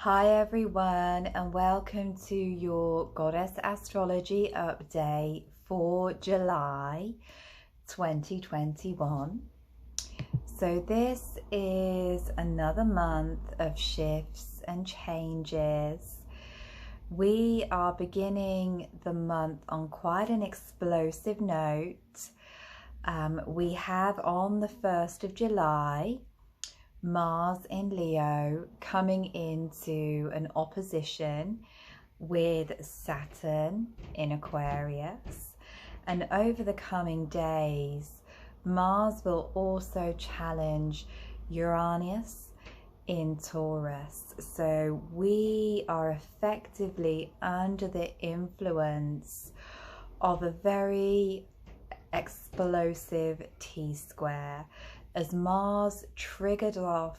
Hi everyone, and welcome to your Goddess Astrology update for July 2021. So this is another month of shifts and changes. We are beginning the month on quite an explosive note. We have on the 1st of July Mars in Leo coming into an opposition with Saturn in Aquarius, and over the coming days Mars will also challenge Uranus in Taurus. So we are effectively under the influence of a very explosive T-square, as Mars triggered off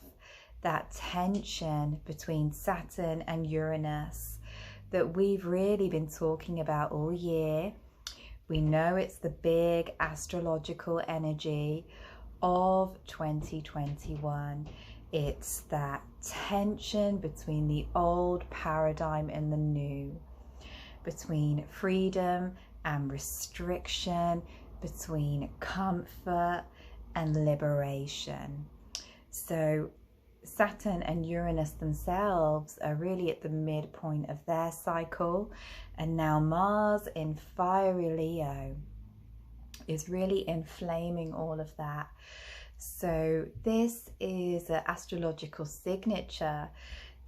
that tension between Saturn and Uranus that we've really been talking about all year. We know it's the big astrological energy of 2021. It's that tension between the old paradigm and the new, between freedom and restriction, between comfort and liberation. So Saturn and Uranus themselves are really at the midpoint of their cycle, and now Mars in fiery Leo is really inflaming all of that. So this is an astrological signature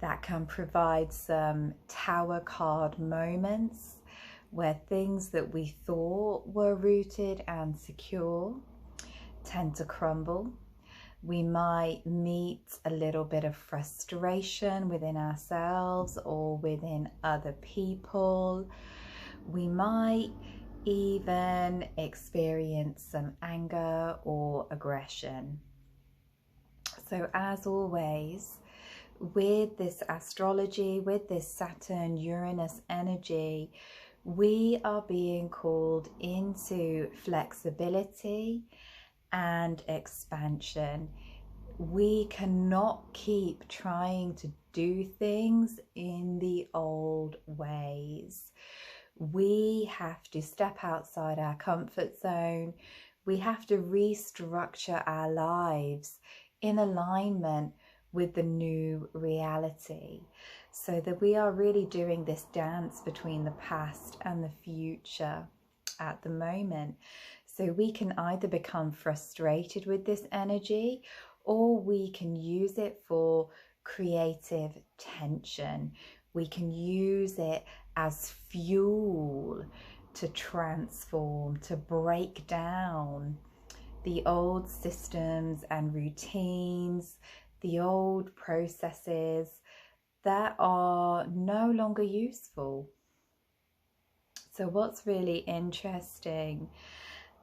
that can provide some tower card moments where things that we thought were rooted and secure tend to crumble. We might meet a little bit of frustration within ourselves or within other people. We might even experience some anger or aggression. So as always, with this astrology, with this Saturn-Uranus energy, we are being called into flexibility and expansion. We cannot keep trying to do things in the old ways. We have to step outside our comfort zone. We have to restructure our lives in alignment with the new reality, so that we are really doing this dance between the past and the future at the moment. So we can either become frustrated with this energy, or we can use it for creative tension. We can use it as fuel to transform, to break down the old systems and routines, the old processes that are no longer useful. So what's really interesting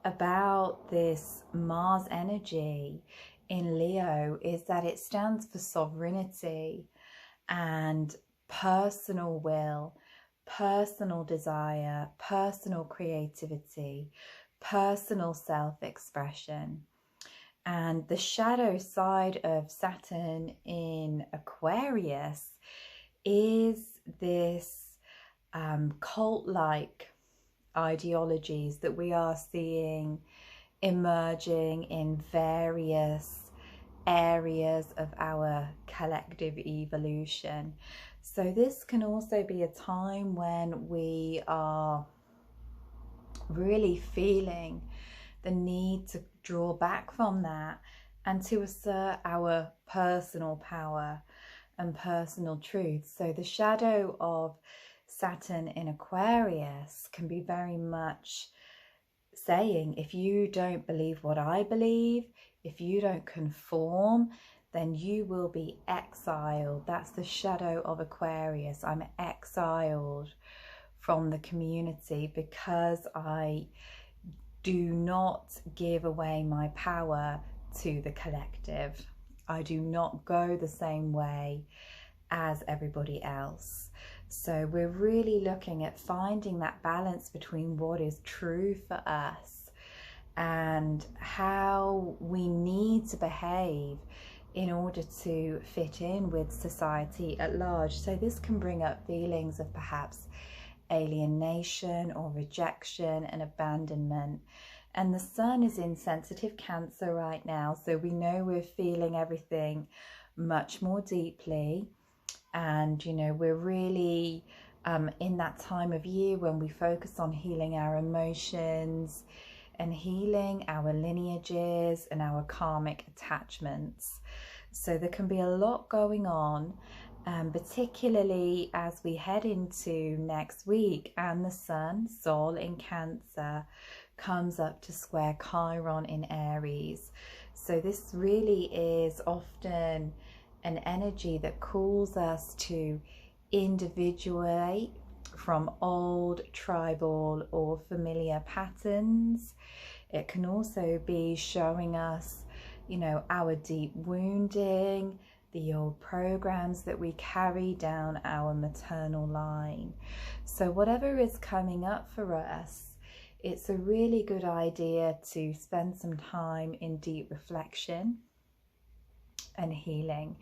about this Mars energy in Leo is that it stands for sovereignty and personal will, personal desire, personal creativity, personal self-expression. And the shadow side of Saturn in Aquarius is this cult-like ideologies that we are seeing emerging in various areas of our collective evolution. So this can also be a time when we are really feeling the need to draw back from that and to assert our personal power and personal truth. So the shadow of Saturn in Aquarius can be very much saying, if you don't believe what I believe, if you don't conform, then you will be exiled. That's the shadow of Aquarius. I'm exiled from the community because I do not give away my power to the collective. I do not go the same way as everybody else. So we're really looking at finding that balance between what is true for us and how we need to behave in order to fit in with society at large. So this can bring up feelings of perhaps alienation or rejection and abandonment. And the sun is in sensitive Cancer right now, so we know we're feeling everything much more deeply. And, you know, we're really in that time of year when we focus on healing our emotions and healing our lineages and our karmic attachments. So there can be a lot going on, particularly as we head into next week, and the sun, Sol in Cancer, comes up to square Chiron in Aries. So this really is often an energy that calls us to individuate from old tribal or familiar patterns. It can also be showing us, you know, our deep wounding, the old programs that we carry down our maternal line. So whatever is coming up for us, it's a really good idea to spend some time in deep reflection and healing,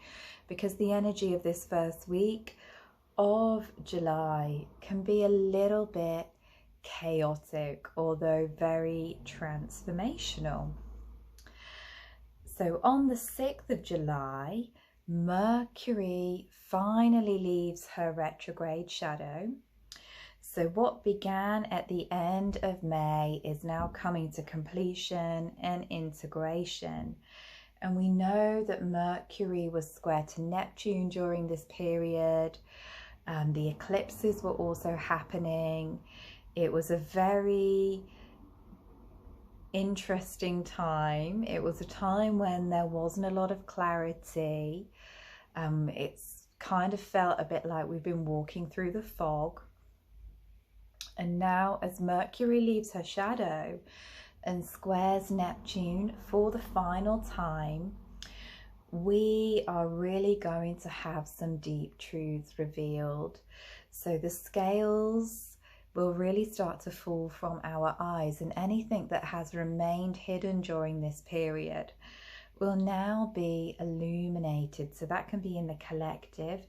because the energy of this first week of July can be a little bit chaotic, although very transformational. So on the 6th of July, Mercury finally leaves her retrograde shadow. So what began at the end of May is now coming to completion and integration. And we know that Mercury was square to Neptune during this period. The eclipses were also happening. It was a very interesting time. It was a time when there wasn't a lot of clarity. It's kind of felt a bit like we've been walking through the fog. And now, as Mercury leaves her shadow and squares Neptune for the final time, we are really going to have some deep truths revealed. So the scales will really start to fall from our eyes, and anything that has remained hidden during this period will now be illuminated. So that can be in the collective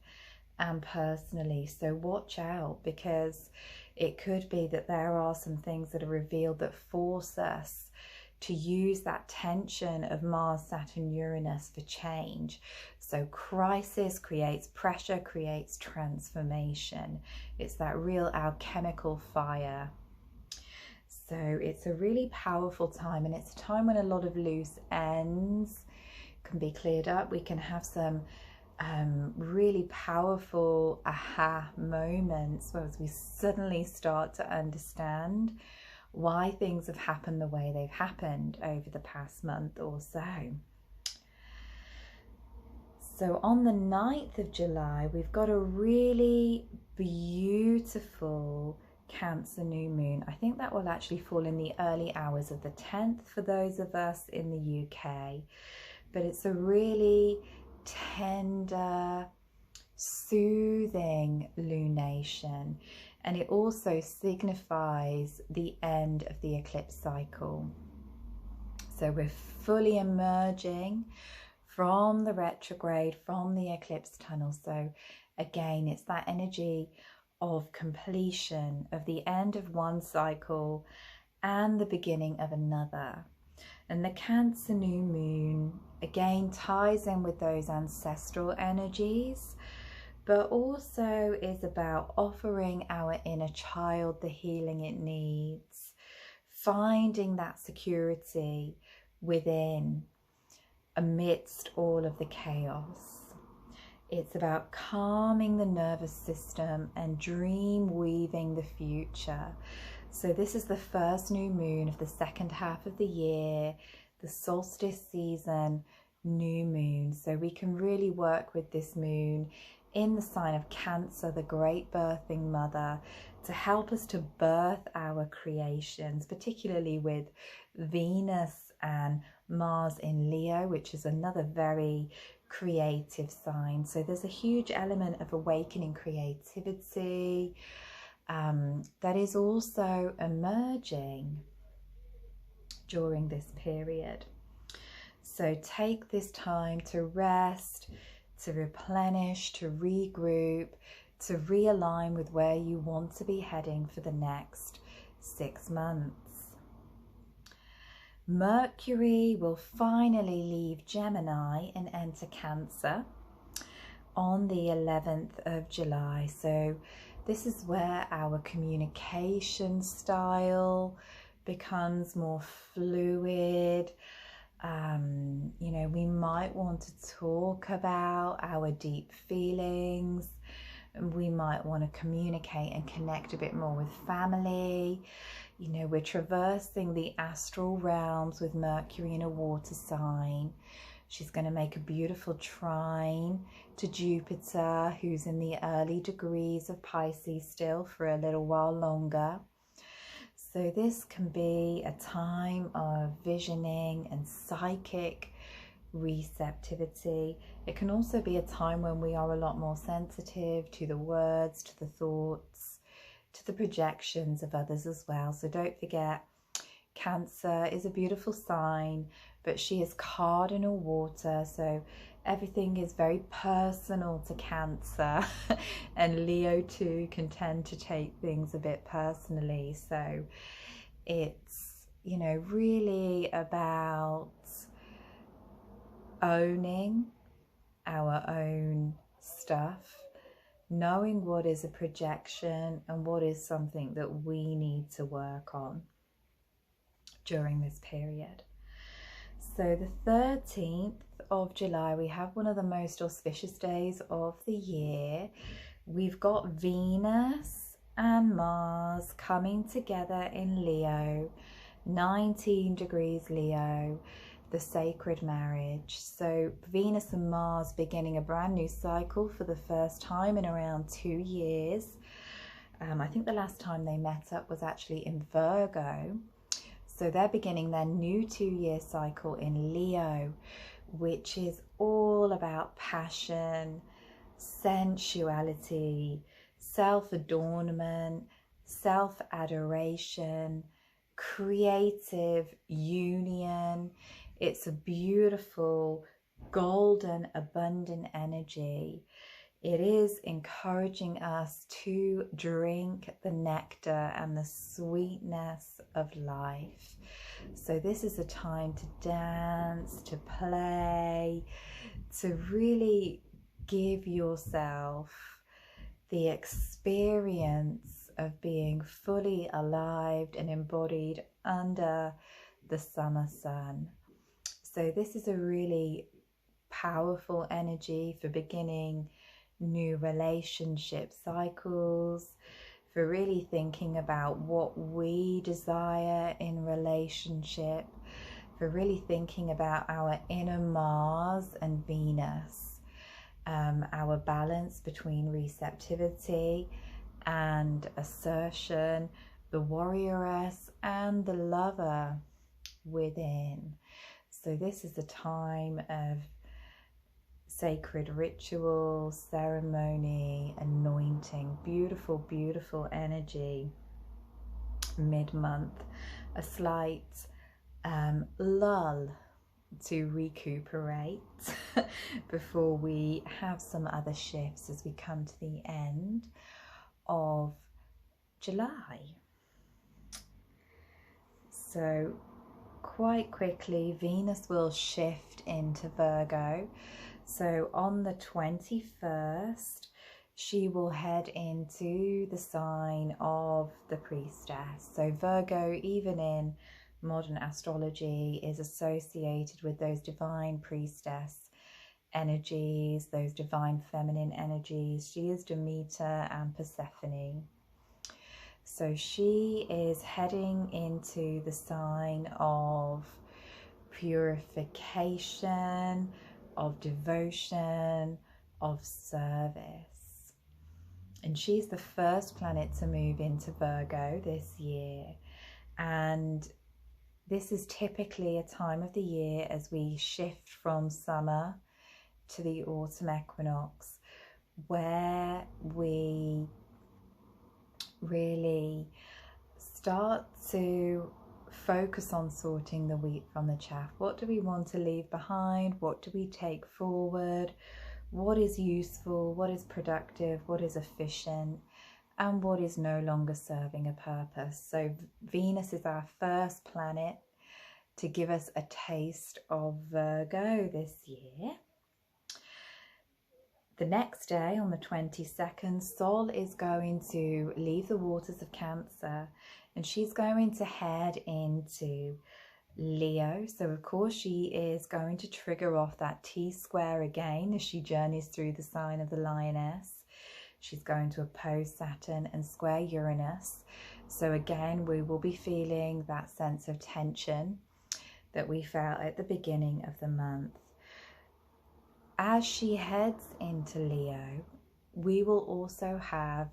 and personally. So watch out, because it could be that there are some things that are revealed that force us to use that tension of Mars, Saturn, Uranus for change. So crisis creates pressure, creates transformation. It's that real alchemical fire. So it's a really powerful time, and it's a time when a lot of loose ends can be cleared up. We can have some really powerful aha moments where we suddenly start to understand why things have happened the way they've happened over the past month or so. So on the 9th of July, we've got a really beautiful Cancer new moon. I think that will actually fall in the early hours of the 10th for those of us in the UK. But it's a really tender, soothing lunation, and it also signifies the end of the eclipse cycle. So we're fully emerging from the retrograde, from the eclipse tunnel. So again, it's that energy of completion, of the end of one cycle and the beginning of another. And the Cancer new moon again ties in with those ancestral energies, but also is about offering our inner child the healing it needs, finding that security within amidst all of the chaos. It's about calming the nervous system and dream weaving the future. So this is the first new moon of the second half of the year, the solstice season new moon. So we can really work with this moon in the sign of Cancer, the great birthing mother, to help us to birth our creations, particularly with Venus and Mars in Leo, which is another very creative sign. So there's a huge element of awakening creativity that is also emerging during this period. So take this time to rest, to replenish, to regroup, to realign with where you want to be heading for the next 6 months. Mercury will finally leave Gemini and enter Cancer on the 11th of July. So this is where our communication style becomes more fluid. You know, we might want to talk about our deep feelings. We might want to communicate and connect a bit more with family. You know, we're traversing the astral realms with Mercury in a water sign. She's going to make a beautiful trine to Jupiter, who's in the early degrees of Pisces still for a little while longer. So this can be a time of visioning and psychic receptivity. It can also be a time when we are a lot more sensitive to the words, to the thoughts, to the projections of others as well. So don't forget, Cancer is a beautiful sign, but she is cardinal water, so everything is very personal to Cancer. And Leo too can tend to take things a bit personally. So it's, you know, really about owning our own stuff, knowing what is a projection and what is something that we need to work on during this period. So the 13th of July, we have one of the most auspicious days of the year. We've got Venus and Mars coming together in Leo, 19 degrees Leo, the sacred marriage. So Venus and Mars beginning a brand new cycle for the first time in around 2 years. I think the last time they met up was actually in Virgo. So they're beginning their new 2-year cycle in Leo, which is all about passion, sensuality, self-adornment, self-adoration, creative union. It's a beautiful, golden, abundant energy. It is encouraging us to drink the nectar and the sweetness of life. So this is a time to dance, to play, to really give yourself the experience of being fully alive and embodied under the summer sun. So this is a really powerful energy for beginning new relationship cycles, for really thinking about what we desire in relationship, for really thinking about our inner Mars and Venus, our balance between receptivity and assertion, the warrioress and the lover within. So this is a time of sacred ritual, ceremony, anointing, beautiful, beautiful energy. Mid-month, a slight lull to recuperate before we have some other shifts as we come to the end of July. So quite quickly, Venus will shift into Virgo. So on the 21st, she will head into the sign of the priestess. So Virgo, even in modern astrology, is associated with those divine priestess energies, those divine feminine energies. She is Demeter and Persephone. So she is heading into the sign of purification, of devotion, of service. And she's the first planet to move into Virgo this year. And this is typically a time of the year as we shift from summer to the autumn equinox, where we really start to focus on sorting the wheat from the chaff. What do we want to leave behind? What do we take forward? What is useful? What is productive? What is efficient? And what is no longer serving a purpose? So Venus is our first planet to give us a taste of Virgo this year. The next day, on the 22nd, Sol is going to leave the waters of Cancer, and she's going to head into Leo. So of course she is going to trigger off that T-square again as she journeys through the sign of the Lioness. She's going to oppose Saturn and square Uranus. So again, we will be feeling that sense of tension that we felt at the beginning of the month. As she heads into Leo, we will also have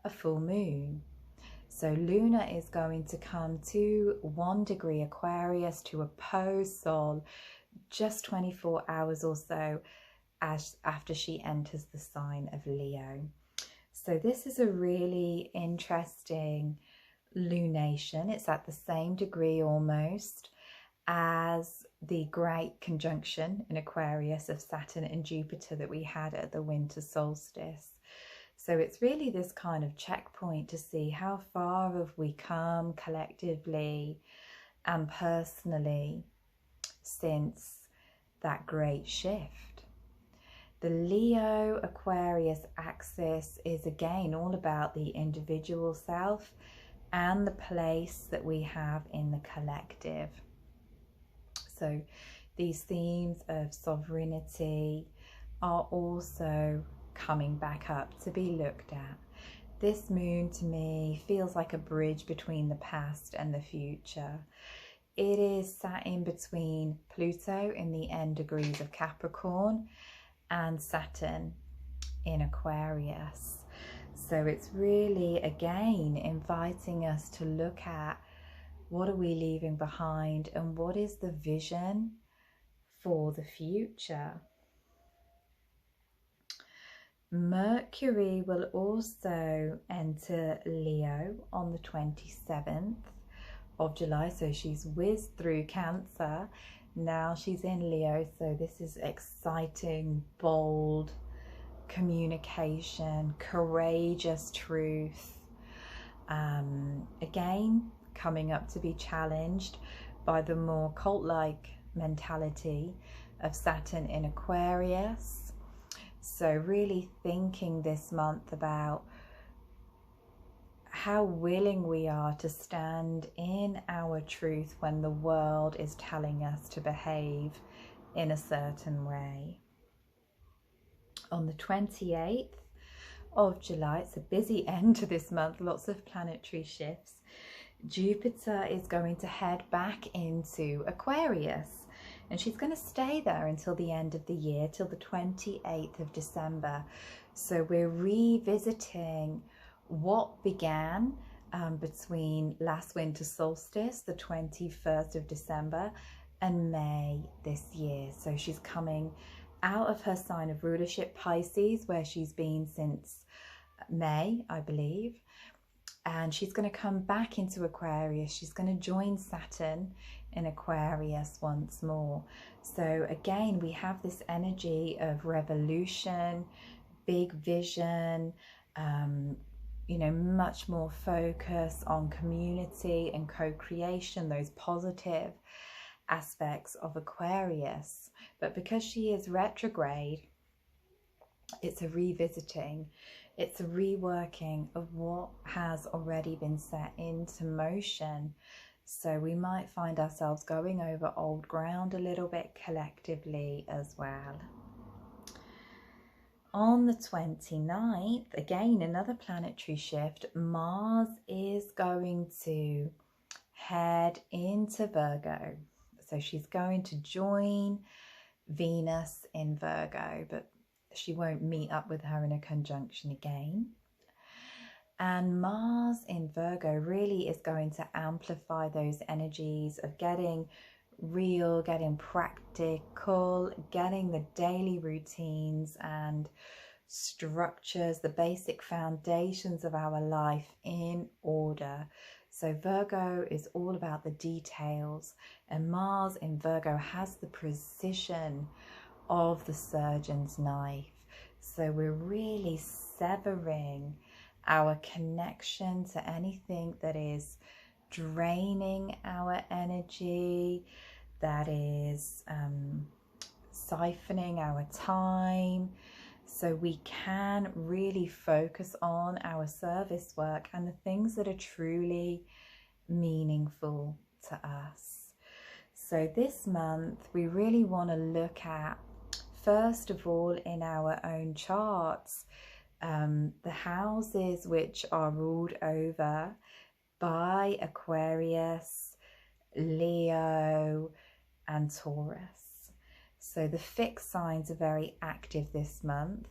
a full moon. So Luna is going to come to 1 degree Aquarius to oppose Sol just 24 hours or so after she enters the sign of Leo. So this is a really interesting lunation. It's at the same degree almost as the great conjunction in Aquarius of Saturn and Jupiter that we had at the winter solstice. So it's really this kind of checkpoint to see how far have we come collectively and personally since that great shift. The Leo Aquarius axis is again all about the individual self and the place that we have in the collective. So these themes of sovereignty are also coming back up to be looked at. This moon to me feels like a bridge between the past and the future. It is sat in between Pluto in the end degrees of Capricorn and Saturn in Aquarius. So it's really again inviting us to look at what are we leaving behind and what is the vision for the future. Mercury will also enter Leo on the 27th of July. So she's whizzed through Cancer. Now she's in Leo. So this is exciting, bold communication, courageous truth. Again, coming up to be challenged by the more cult-like mentality of Saturn in Aquarius. So really thinking this month about how willing we are to stand in our truth when the world is telling us to behave in a certain way. On the 28th of July, it's a busy end to this month, lots of planetary shifts. Jupiter is going to head back into Aquarius, and she's going to stay there until the end of the year, till the 28th of December. So we're revisiting what began between last winter solstice, the 21st of December, and May this year. So she's coming out of her sign of rulership, Pisces, where she's been since May, I believe. And she's going to come back into Aquarius. She's going to join Saturn in Aquarius once more. So again, we have this energy of revolution, big vision, you know, much more focus on community and co-creation, those positive aspects of Aquarius. But because she is retrograde, it's a revisiting. It's a reworking of what has already been set into motion. So we might find ourselves going over old ground a little bit collectively as well. On the 29th, again, another planetary shift. Mars is going to head into Virgo. So she's going to join Venus in Virgo, but she won't meet up with her in a conjunction again. And Mars in Virgo really is going to amplify those energies of getting real, getting practical, getting the daily routines and structures, the basic foundations of our life in order, So Virgo is all about the details, and Mars in Virgo has the precision of the surgeon's knife. So we're really severing our connection to anything that is draining our energy, that is siphoning our time, so we can really focus on our service work and the things that are truly meaningful to us. So this month we really want to look at, first of all, in our own charts, the houses which are ruled over by Aquarius, Leo and Taurus. So the fixed signs are very active this month,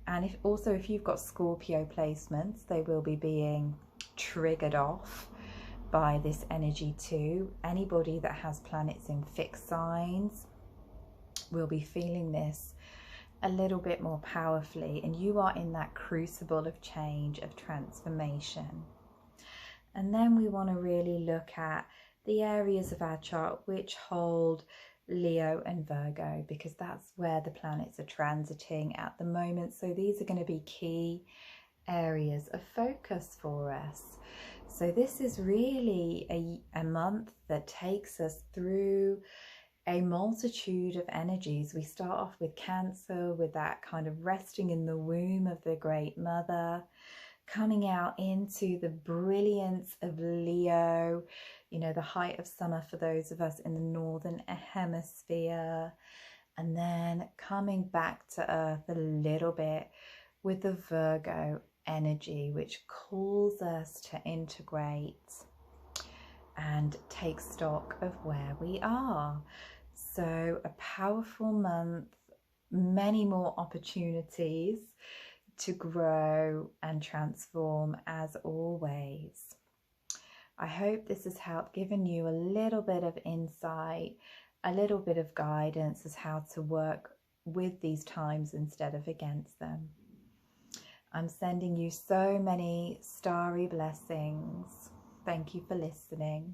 and if you've got Scorpio placements, they will be being triggered off by this energy too. Anybody that has planets in fixed signs will be feeling this a little bit more powerfully, and you are in that crucible of change, of transformation. And then we want to really look at the areas of our chart which hold Leo and Virgo, because that's where the planets are transiting at the moment. So these are going to be key areas of focus for us. So this is really a month that takes us through a multitude of energies. We start off with Cancer, with that kind of resting in the womb of the Great Mother, coming out into the brilliance of Leo, you know, the height of summer for those of us in the Northern Hemisphere, and then coming back to Earth a little bit with the Virgo energy, which calls us to integrate and take stock of where we are. So a powerful month, many more opportunities to grow and transform as always. I hope this has helped, given you a little bit of insight, a little bit of guidance as how to work with these times instead of against them. I'm sending you so many starry blessings. Thank you for listening.